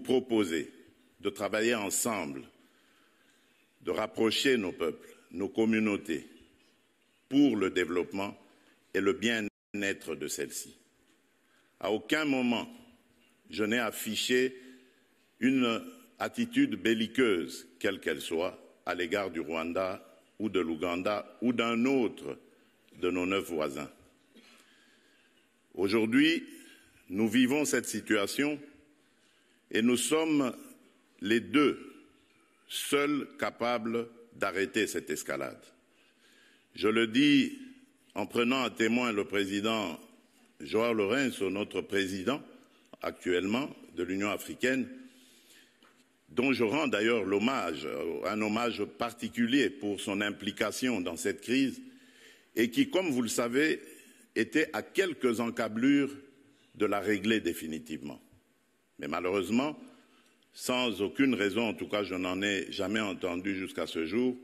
proposer de travailler ensemble, de rapprocher nos peuples, nos communautés, pour le développement et le bien-être de celles-ci. À aucun moment, je n'ai affiché une attitude belliqueuse, quelle qu'elle soit, à l'égard du Rwanda ou de l'Ouganda ou d'un autre de nos 9 voisins. Aujourd'hui, nous vivons cette situation et nous sommes les deux seuls capables d'arrêter cette escalade. Je le dis en prenant à témoin le président João Lourenço, notre président actuellement de l'Union africaine, dont je rends d'ailleurs l'hommage, un hommage particulier pour son implication dans cette crise et qui, comme vous le savez, était à quelques encablures de la régler définitivement. Mais malheureusement, sans aucune raison, en tout cas je n'en ai jamais entendu jusqu'à ce jour,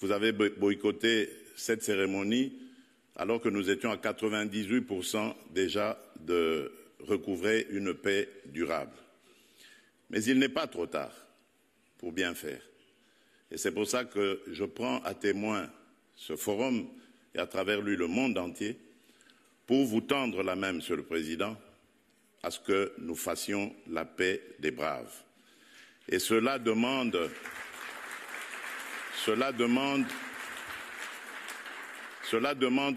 vous avez boycotté cette cérémonie alors que nous étions à 98% déjà de recouvrer une paix durable. Mais il n'est pas trop tard pour bien faire. Et c'est pour ça que je prends à témoin ce forum et à travers lui le monde entier pour vous tendre la main, Monsieur le Président, à ce que nous fassions la paix des braves. Et cela demande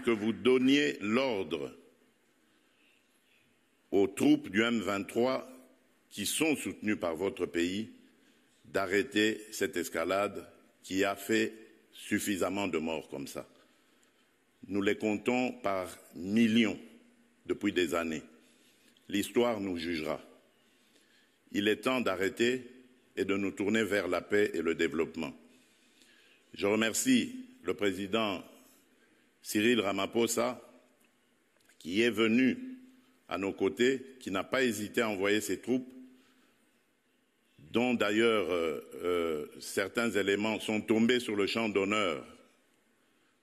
que vous donniez l'ordre aux troupes du M23 qui sont soutenues par votre pays d'arrêter cette escalade qui a fait suffisamment de morts comme ça. Nous les comptons par millions depuis des années. L'histoire nous jugera. Il est temps d'arrêter et de nous tourner vers la paix et le développement. Je remercie le président Cyril Ramaphosa qui est venu à nos côtés, qui n'a pas hésité à envoyer ses troupes, dont d'ailleurs certains éléments sont tombés sur le champ d'honneur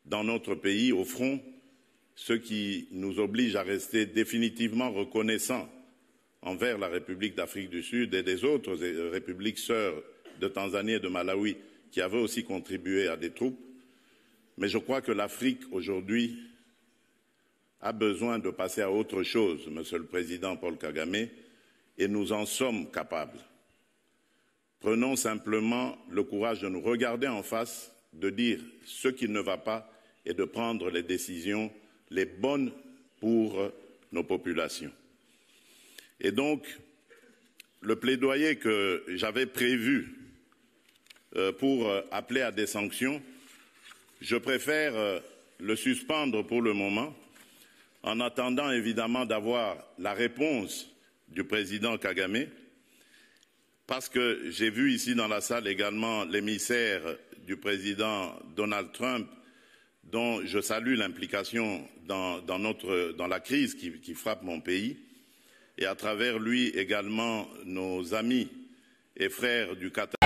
dans notre pays, au front, ce qui nous oblige à rester définitivement reconnaissants envers la République d'Afrique du Sud et des autres républiques sœurs de Tanzanie et de Malawi qui avaient aussi contribué à des troupes. Mais je crois que l'Afrique aujourd'hui a besoin de passer à autre chose, Monsieur le Président Paul Kagame, et nous en sommes capables. Prenons simplement le courage de nous regarder en face, de dire ce qui ne va pas et de prendre les décisions les bonnes pour nos populations. Et donc, le plaidoyer que j'avais prévu pour appeler à des sanctions, je préfère le suspendre pour le moment, en attendant évidemment d'avoir la réponse du président Kagame, parce que j'ai vu ici dans la salle également l'émissaire du président Donald Trump, dont je salue l'implication dans la crise qui frappe mon pays, et à travers lui également nos amis et frères du Qatar.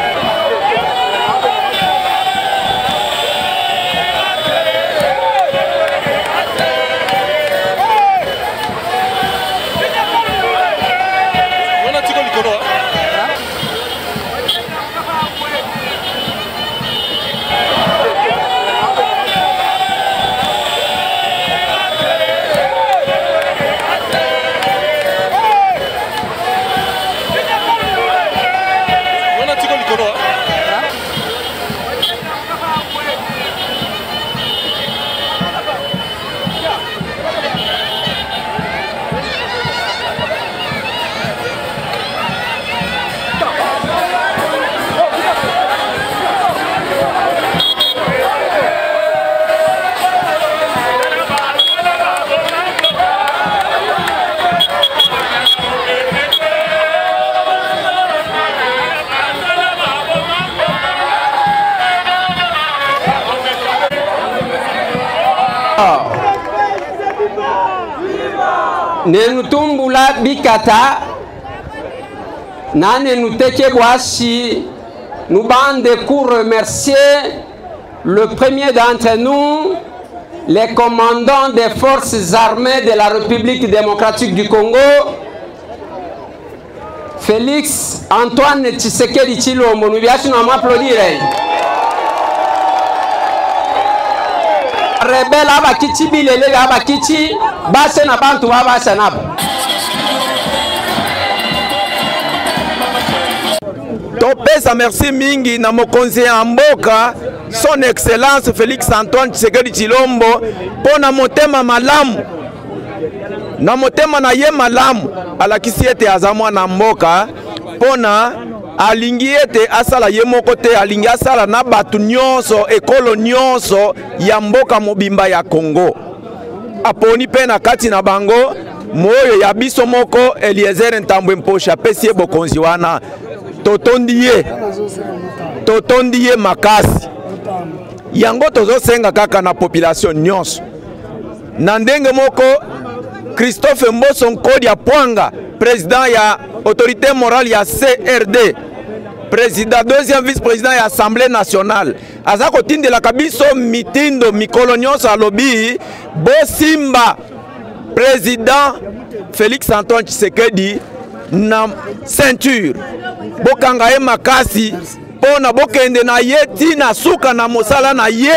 Nenutumbula bikata nane nuteke boashi nous bande pour remercier le premier d'entre nous, les commandants des forces armées de la République démocratique du Congo, Félix Antoine Tshisekedi Tshilombo, nous allons m'applaudir. Rebelle abakiti bilele abakiti base na bantu babasa nabo. Topesa merci mingi na mokonzi ya mboka son excellence Félix Antoine Tshisekedi Tshilombo pona motema malamu na motema na ye malamu alakisi ete azamwa na mboka pona alingi ete asala ye moko te alingi asala na batu nyonso ekolo nyonso ya mboka mobimba ya Congo aponi pe na kati na bango moyo ya biso moko Eliezer Ntambwe Mposha pesi ye bokonzi wana totondi ye makasi yango tozosenga kaka na population nyonso na ndenge moko Christophe Mboso Nkodi ya Pwanga président ya autorité morale ya CRD président deuxième vice-président ya Assemblée nationale aza kotindela kabiso mitindo mikolo nyonso alobi bosimba président Félix Antoine Tshisekedi na ceinture bokanga ye makasi pona bokende na ye tina suka na musala na ye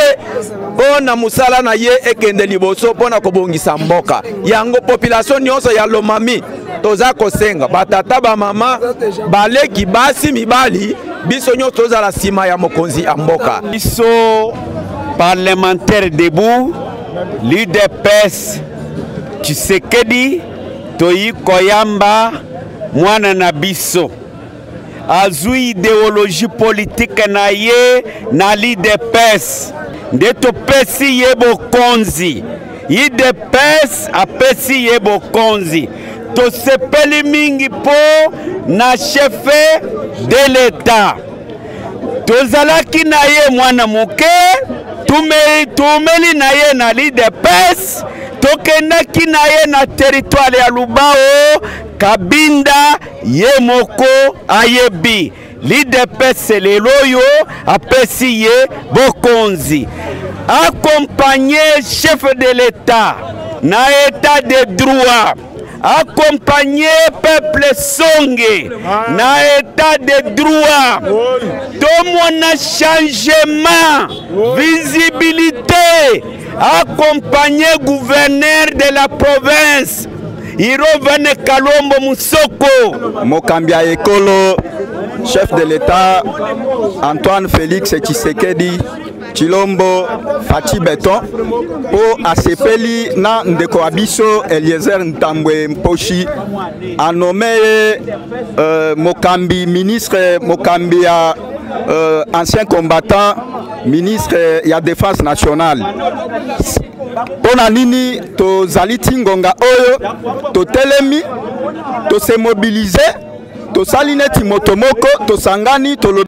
pona musala na ye ekende liboso pona kobongisa mboka yango population nyonso ya Lomami toza kosenga batata ba mama baleki basi mibali biso nyonso tozala sima ya mokonzi ya mboka biso parlementaire debout l'UDPS Tshisekedi toyi koyamba mwana na biso azui idéologie politique na ye na l'UDPS nde topesi ye bokonzi UDPS apesi ye bokonzi tosepeli mingi po na chefe de l'État tozalaki na ye mwana muke tumeli na ye na l'UDPS tokendaki na ye na territoire ya Lubao Kabinda ye moko ayebi l'UDPS leloyo apesi ye bokonzi accompagner chef de l'État na état de droit accompagner peuple songe na état de droit tomona changement visibilité accompagner gouverneur de la province Irovane Kalombo Musoko Mokambia Ekolo chef de l'État Antoine Félix Tshisekedi Tshilombo Fati Beton po asepeli na ndeko abiso Eliezer Ntambwe Mposhi a nommé Mokambi ministre Mokambi ya ancien combattant ministre ya défense nationale pona nini to zaliti ngonga oyo to telemi to se mobiliser to salineti motomoko to sangani to